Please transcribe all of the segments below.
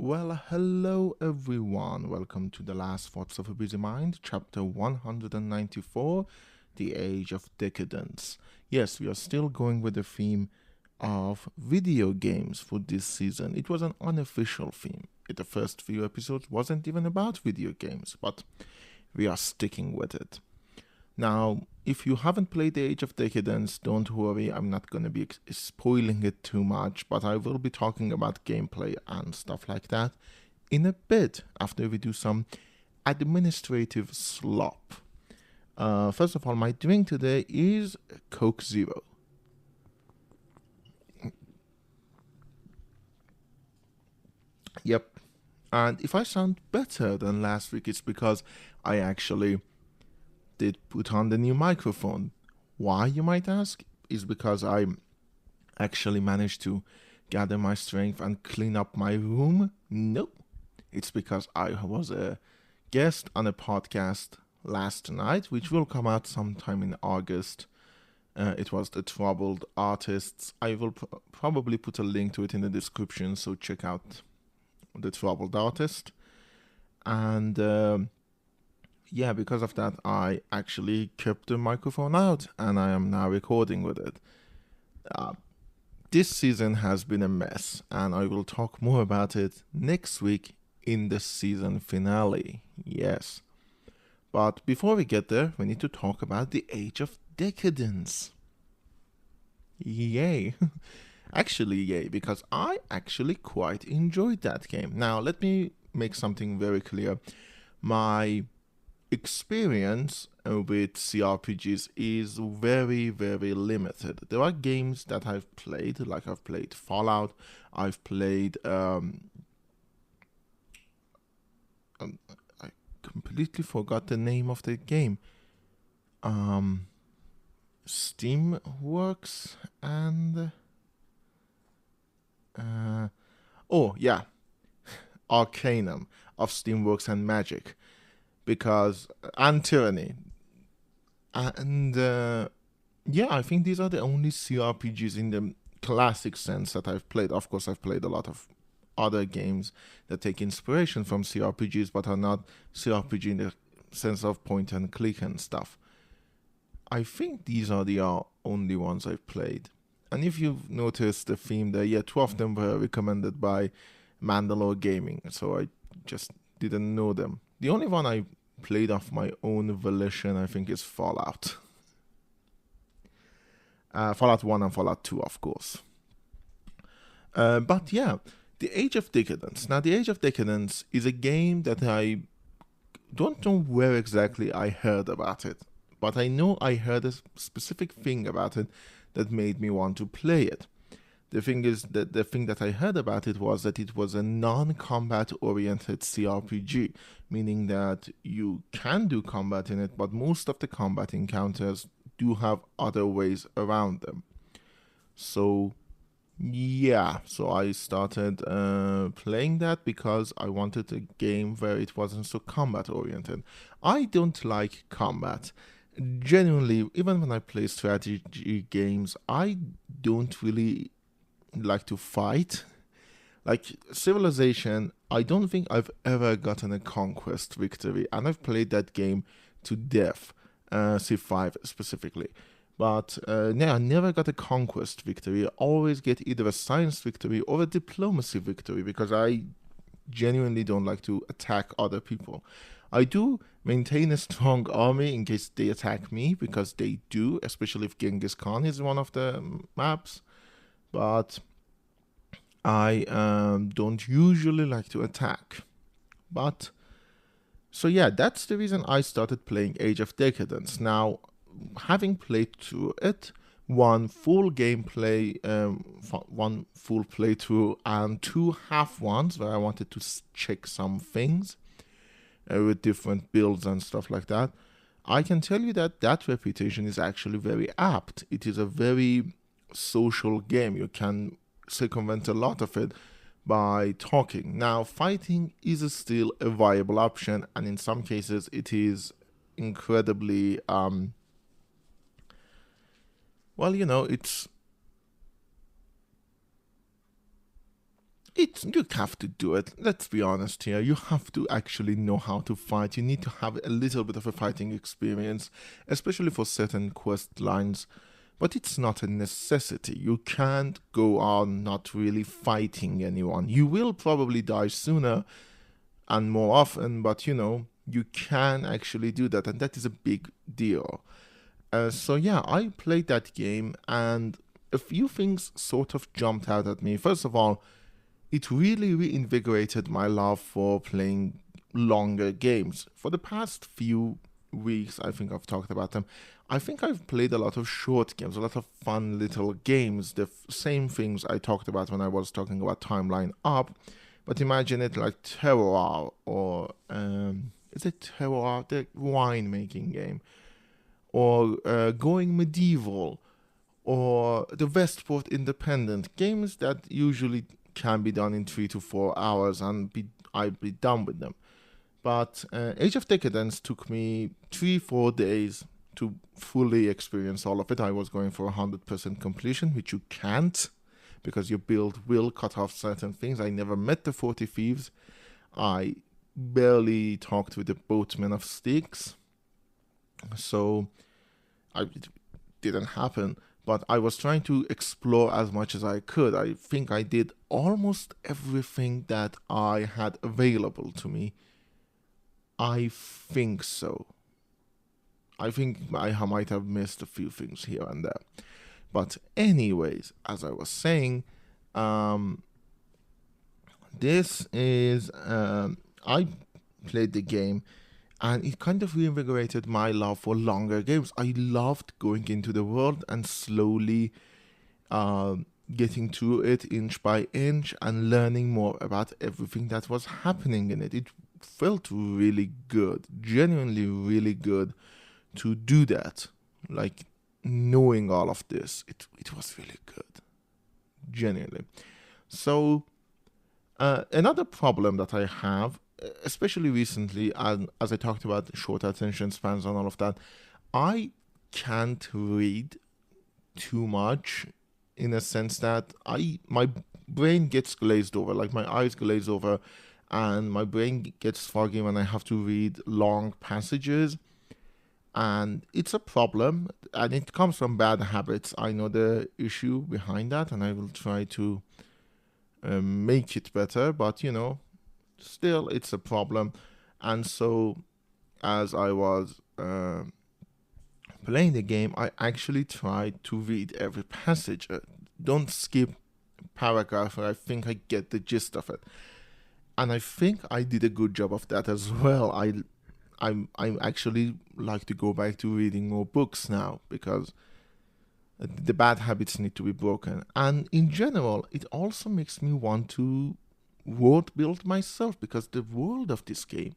Well, hello everyone. Welcome to the last thoughts of a busy mind, chapter 194, The Age of Decadence. Yes, we are still going with the theme of video games for this season. It was an unofficial theme. The first few episodes wasn't even about video games, but we are sticking with it. Now, if you haven't played the Age of Decadence, don't worry, I'm not going to be spoiling it too much, but I will be talking about gameplay and stuff like that in a bit after we do some administrative slop. First of all, my drink today is Coke Zero. Yep. And if I sound better than last week, it's because I actually did put on the new microphone. Why, you might ask? Is because I actually managed to gather my strength and clean up my room? Nope. It's because I was a guest on a podcast last night, which will come out sometime in August. It was The Troubled Artists. I will probably put a link to it in the description, so check out The Troubled Artist. And yeah, because of that, I actually kept the microphone out and I am now recording with it. This season has been a mess, and I will talk more about it next week in the season finale. Yes. But before we get there, we need to talk about the Age of Decadence. Yay. Actually, yay, because I actually quite enjoyed that game. Now, let me make something very clear. My experience with CRPGs is very, very limited. There are games that I've played, like I've played Fallout, I've played I completely forgot the name of the game. Steamworks and oh yeah, Arcanum of Steamworks and Magic. Because and Tyranny, and yeah, I think these are the only CRPGs in the classic sense that I've played. Of course, I've played a lot of other games that take inspiration from CRPGs, but are not CRPG in the sense of point and click and stuff. I think these are the only ones I've played. And if you've noticed the theme there, yeah, two of them were recommended by Mandalore Gaming, so I just didn't know them. The only one I played of my own volition, I think, is Fallout. Fallout 1 and Fallout 2, of course. But yeah, The Age of Decadence. Now, The Age of Decadence is a game that I don't know where exactly I heard about it, but I know I heard a specific thing about it that made me want to play it. The thing is that the thing that I heard about it was that it was a non-combat oriented CRPG, meaning that you can do combat in it, but most of the combat encounters do have other ways around them. So yeah, so I started playing that because I wanted a game where it wasn't so combat oriented. I don't like combat. Genuinely, even when I play strategy games, I don't really like to fight. Like Civilization, I don't think I've ever gotten a conquest victory, and I've played that game to death, Civ 5 specifically. But yeah, I never got a conquest victory. I always get either a science victory or a diplomacy victory because I genuinely don't like to attack other people. I do maintain a strong army in case they attack me, because they do, especially if Genghis Khan is one of the maps. But I don't usually like to attack. But so yeah, that's the reason I started playing Age of Decadence. Now, having played through it, one full gameplay, one full playthrough, and two half ones where I wanted to check some things with different builds and stuff like that, I can tell you that that reputation is actually very apt. It is a very social game. You can circumvent a lot of it by talking. Now, fighting is still a viable option, and in some cases, it is incredibly well, it's You have to do it. Let's be honest here. You have to actually know how to fight. You need to have a little bit of a fighting experience, especially for certain quest lines. But it's not a necessity. You can't go on not really fighting anyone. You will probably die sooner and more often, but you can actually do that, and that is a big deal. So yeah, I played that game, and a few things sort of jumped out at me. First of all, it really reinvigorated my love for playing longer games. For the past few weeks, I think I've talked about them. I think I've played a lot of short games, a lot of fun little games, the same things I talked about when I was talking about Timeline Up. But imagine it like Terroir, or is it Terroir, the wine-making game, or Going Medieval, or the Westport Independent, games that usually can be done in 3 to 4 hours, and I'd be done with them. But Age of Decadence took me 3 4 days to fully experience all of it. I was going for 100% completion, which you can't, because your build will cut off certain things. I never met the 40 Thieves. I barely talked with the Boatmen of Styx. So it didn't happen. But I was trying to explore as much as I could. I think I did almost everything that I had available to me. I think so. I think I might have missed a few things here and there. But anyways, as I was saying, this is I played the game, and it kind of reinvigorated my love for longer games. I loved going into the world and slowly getting through it inch by inch and learning more about everything that was happening in it. It felt really good, genuinely really good to do that. Like, knowing all of this, it was really good, genuinely. So another problem that I have, especially recently, and as I talked about short attention spans and all of that, I can't read too much, in a sense that my brain gets glazed over, like my eyes glaze over, and my brain gets foggy when I have to read long passages. And it's a problem, and it comes from bad habits. I know the issue behind that, and I will try to make it better, but still it's a problem. And so, as I was playing the game, I actually tried to read every passage. Don't skip paragraph, I think I get the gist of it. And I think I did a good job of that as well. I actually like to go back to reading more books now, because the bad habits need to be broken. And in general, it also makes me want to world build myself, because the world of this game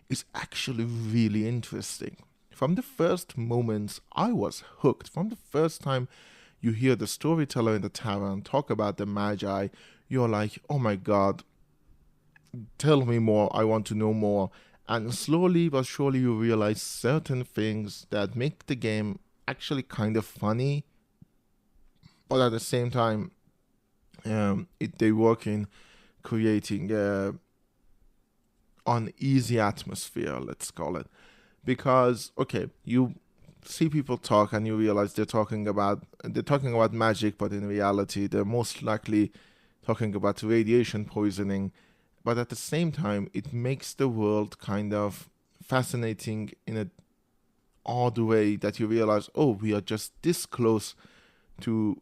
is actually really interesting. From the first moments, I was hooked. From the first time you hear the storyteller in the tavern talk about the Magi, you're like, oh my god, tell me more, I want to know more. And slowly but surely you realize certain things that make the game actually kind of funny, but at the same time, they work in creating an uneasy atmosphere, let's call it. Because, okay, you see people talk and you realize they're talking about magic, but in reality they're most likely talking about radiation poisoning. But at the same time, it makes the world kind of fascinating in an odd way, that you realize, oh, we are just this close to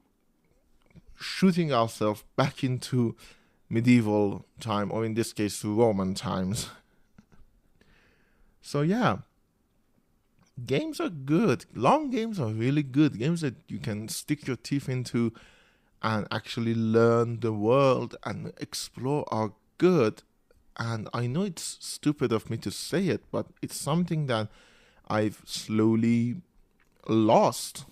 shooting ourselves back into medieval time, or in this case, Roman times. So yeah, games are good. Long games are really good. Games that you can stick your teeth into and actually learn the world and explore are good. And I know it's stupid of me to say it, but it's something that I've slowly lost,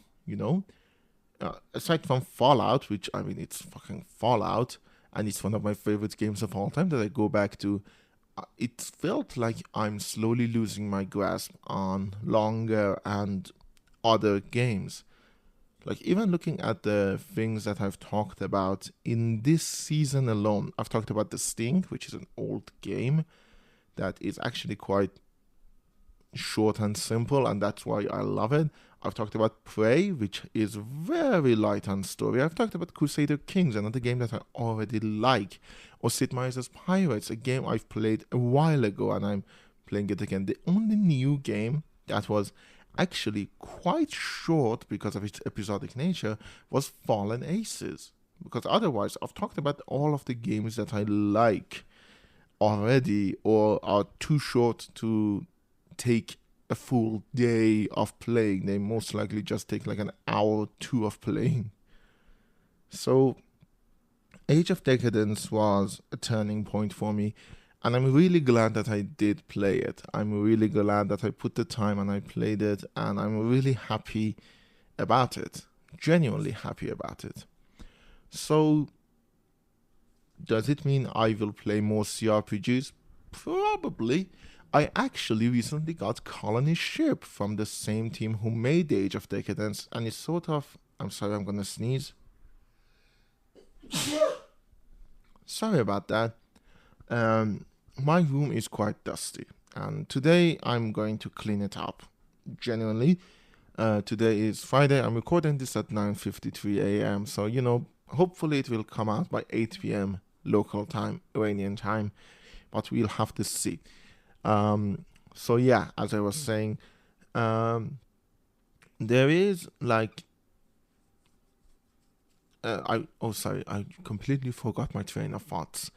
aside from Fallout, which, I mean, it's fucking Fallout, and it's one of my favorite games of all time that I go back to. It felt like I'm slowly losing my grasp on longer and other games. Like, even looking at the things that I've talked about in this season alone, I've talked about The Sting, which is an old game that is actually quite short and simple, and that's why I love it. I've talked about Prey, which is very light on story. I've talked about Crusader Kings, another game that I already like. Or Sid Meier's Pirates, a game I've played a while ago, and I'm playing it again. The only new game that was actually quite short because of its episodic nature was Fallen Aces. Because otherwise, I've talked about all of the games that I like already or are too short to take a full day of playing. They most likely just take like an hour or two of playing. So, Age of Decadence was a turning point for me, and I'm really glad that I did play it. I'm really glad that I put the time and I played it, and I'm really happy about it. Genuinely happy about it. So, does it mean I will play more CRPGs? Probably. I actually recently got Colony Ship from the same team who made the Age of Decadence, and it's sort of. I'm sorry, I'm gonna sneeze. Sorry about that. My room is quite dusty, and today I'm going to clean it up. Genuinely, today is Friday. I'm recording this at 9:53 a.m. So hopefully it will come out by 8 p.m. local time, Iranian time, but we'll have to see. So yeah, as I was saying, there is like I completely forgot my train of thoughts.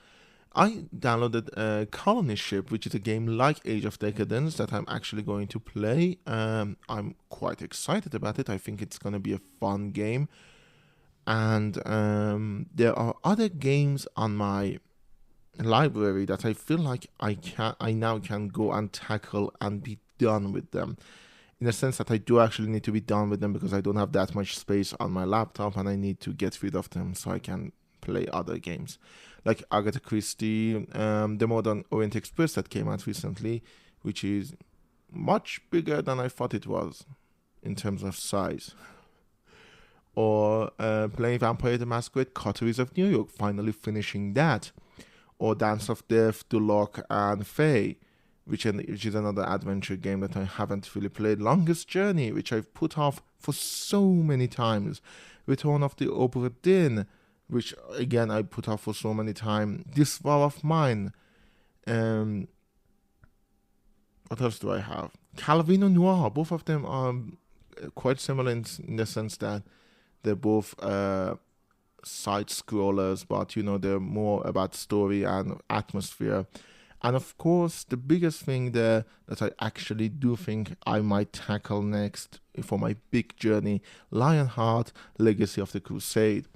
I downloaded Colony Ship, which is a game like Age of Decadence that I'm actually going to play. I'm quite excited about it. I think it's going to be a fun game. And there are other games on my library that I feel like I now can go and tackle and be done with them. In the sense that I do actually need to be done with them because I don't have that much space on my laptop and I need to get rid of them so I can play other games. Like Agatha Christie, the Modern Orient Express that came out recently, which is much bigger than I thought it was in terms of size. Or playing Vampire the Masquerade Coteries of New York, finally finishing that. Or Dance of Death, Duloc, and Fae, which is another adventure game that I haven't really played. Longest Journey, which I've put off for so many times. Return of the Obra Dinn, which again I put off for so many times. This War of Mine. What else do I have? Calvino Noir. Both of them are quite similar in the sense that they're both side scrollers, but they're more about story and atmosphere. And of course, the biggest thing there that I actually do think I might tackle next for my big journey, Lionheart: Legacy of the Crusade.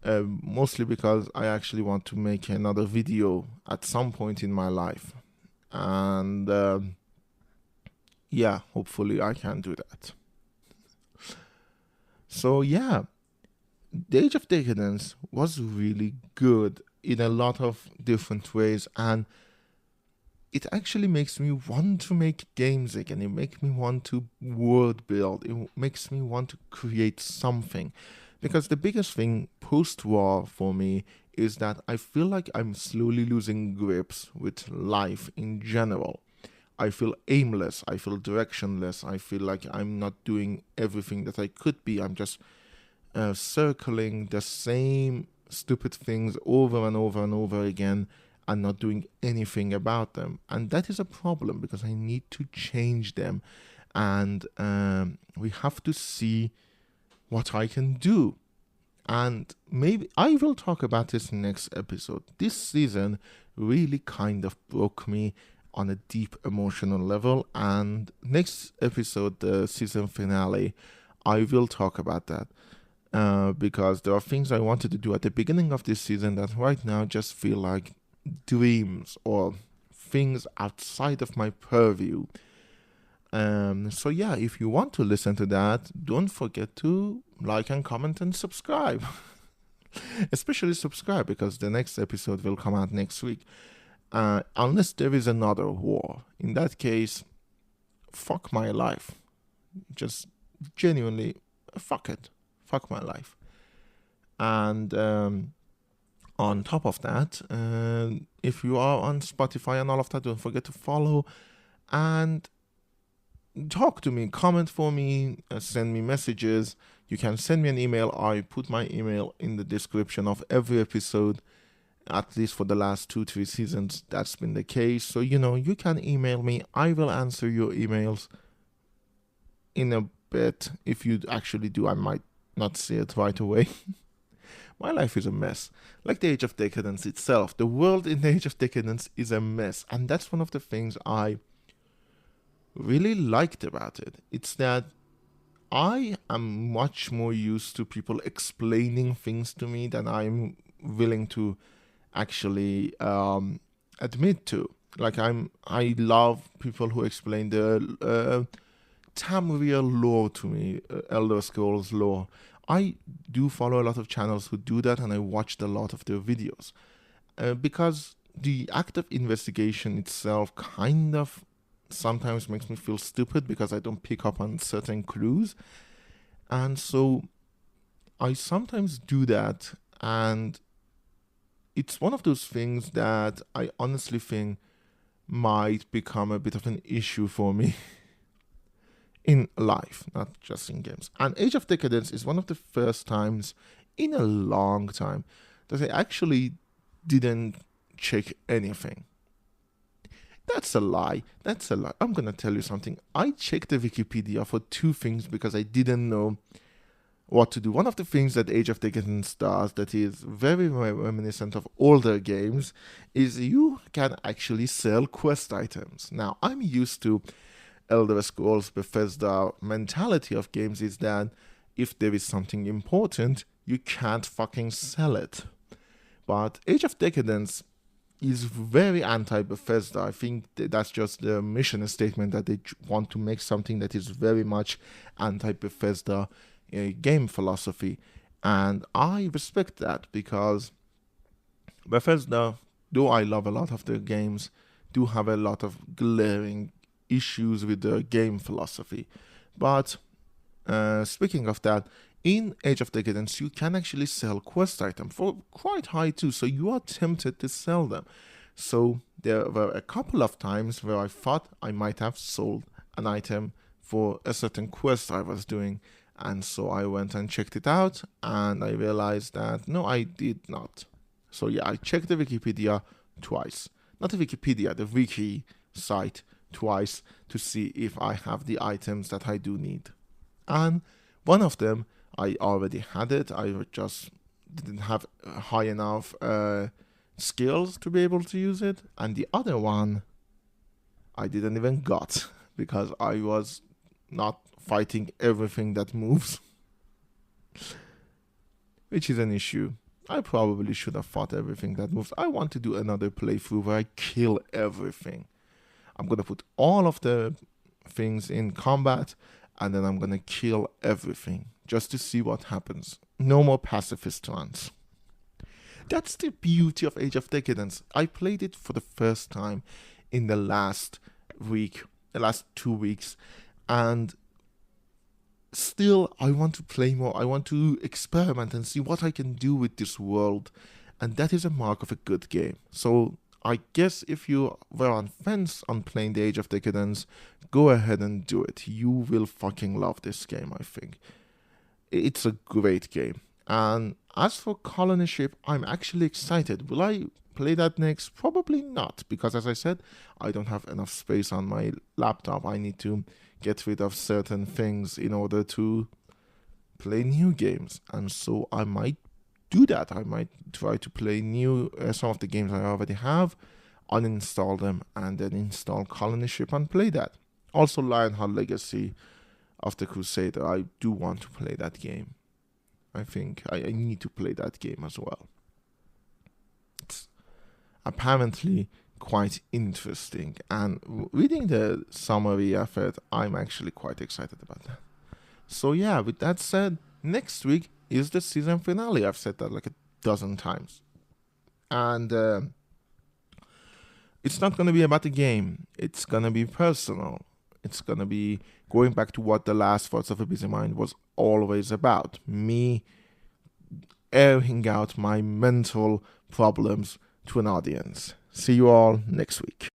Mostly because I actually want to make another video at some point in my life. And yeah, hopefully I can do that. So yeah, the Age of Decadence was really good in a lot of different ways, and it actually makes me want to make games again. It makes me want to world build. It makes me want to create something. Because the biggest thing post-war for me is that I feel like I'm slowly losing grips with life in general. I feel aimless. I feel directionless. I feel like I'm not doing everything that I could be. I'm just circling the same stupid things over and over and over again and not doing anything about them. And that is a problem because I need to change them. And we have to see what I can do. And maybe I will talk about this next episode. This season really kind of broke me on a deep emotional level. And next episode, the season finale, I will talk about that. Because there are things I wanted to do at the beginning of this season that right now just feel like dreams or things outside of my purview. So yeah, if you want to listen to that, don't forget to like and comment and subscribe. Especially subscribe because the next episode will come out next week. Unless there is another war. In that case, fuck my life. Just genuinely, fuck it. Fuck my life. And on top of that, if you are on Spotify and all of that, don't forget to follow and talk to me, comment for me, send me messages. You can send me an email. I put my email in the description of every episode, at least for the last 2-3 seasons. That's been the case. So, you can email me. I will answer your emails in a bit. If you actually do, I might not see it right away. My life is a mess. Like the Age of Decadence itself. The world in the Age of Decadence is a mess. And that's one of the things I really liked about it. It's that I am much more used to people explaining things to me than I'm willing to actually admit to. Like I love people who explain the Tamriel lore to me, Elder Scrolls lore. I do follow a lot of channels who do that, and I watched a lot of their videos because the act of investigation itself kind of sometimes makes me feel stupid because I don't pick up on certain clues, and so I sometimes do that, and it's one of those things that I honestly think might become a bit of an issue for me in life, not just in games. And Age of Decadence is one of the first times in a long time that I actually didn't check anything. That's a lie. I'm going to tell you something. I checked the Wikipedia for 2 things because I didn't know what to do. One of the things that Age of Decadence does that is very, very reminiscent of older games is you can actually sell quest items. Now, I'm used to Elder Scrolls Bethesda mentality of games is that if there is something important, you can't fucking sell it. But Age of Decadence is very anti-Bethesda. I think that's just the mission statement that they want to make something that is very much anti-Bethesda game philosophy. And I respect that because Bethesda, though I love a lot of their games, do have a lot of glaring issues with the game philosophy. But speaking of that, in Age of Decadence, you can actually sell quest items for quite high too, so you are tempted to sell them. So there were a couple of times where I thought I might have sold an item for a certain quest I was doing, and so I went and checked it out, and I realized that no, I did not. So yeah, I checked the Wikipedia twice. Not the Wikipedia, the wiki site twice to see if I have the items that I do need. And one of them, I already had it. I just didn't have high enough skills to be able to use it. And the other one, I didn't even got because I was not fighting everything that moves, which is an issue. I probably should have fought everything that moves. I want to do another playthrough where I kill everything. I'm going to put all of the things in combat, and then I'm going to kill everything just to see what happens. No more pacifist runs. That's the beauty of Age of Decadence. I played it for the first time in the last 2 weeks, and still I want to play more. I want to experiment and see what I can do with this world, and that is a mark of a good game. So I guess if you were on fence on playing the Age of Decadence, go ahead and do it. You will fucking love this game, I think. It's a great game. And as for Colony Ship, I'm actually excited. Will I play that next? Probably not, because as I said, I don't have enough space on my laptop. I need to get rid of certain things in order to play new games. And so I might do that. I might try to play some of the games I already have, uninstall them, and then install Colony Ship and play that. Also, Lionheart Legacy of the Crusader. I do want to play that game. I think I need to play that game as well. It's apparently quite interesting, and reading the summary of it, I'm actually quite excited about that. So yeah, with that said, next week is the season finale. I've said that like a dozen times. And it's not going to be about the game. It's going to be personal. It's gonna be going back to what the last Thoughts of a Busy Mind was always about. Me airing out my mental problems to an audience. See you all next week.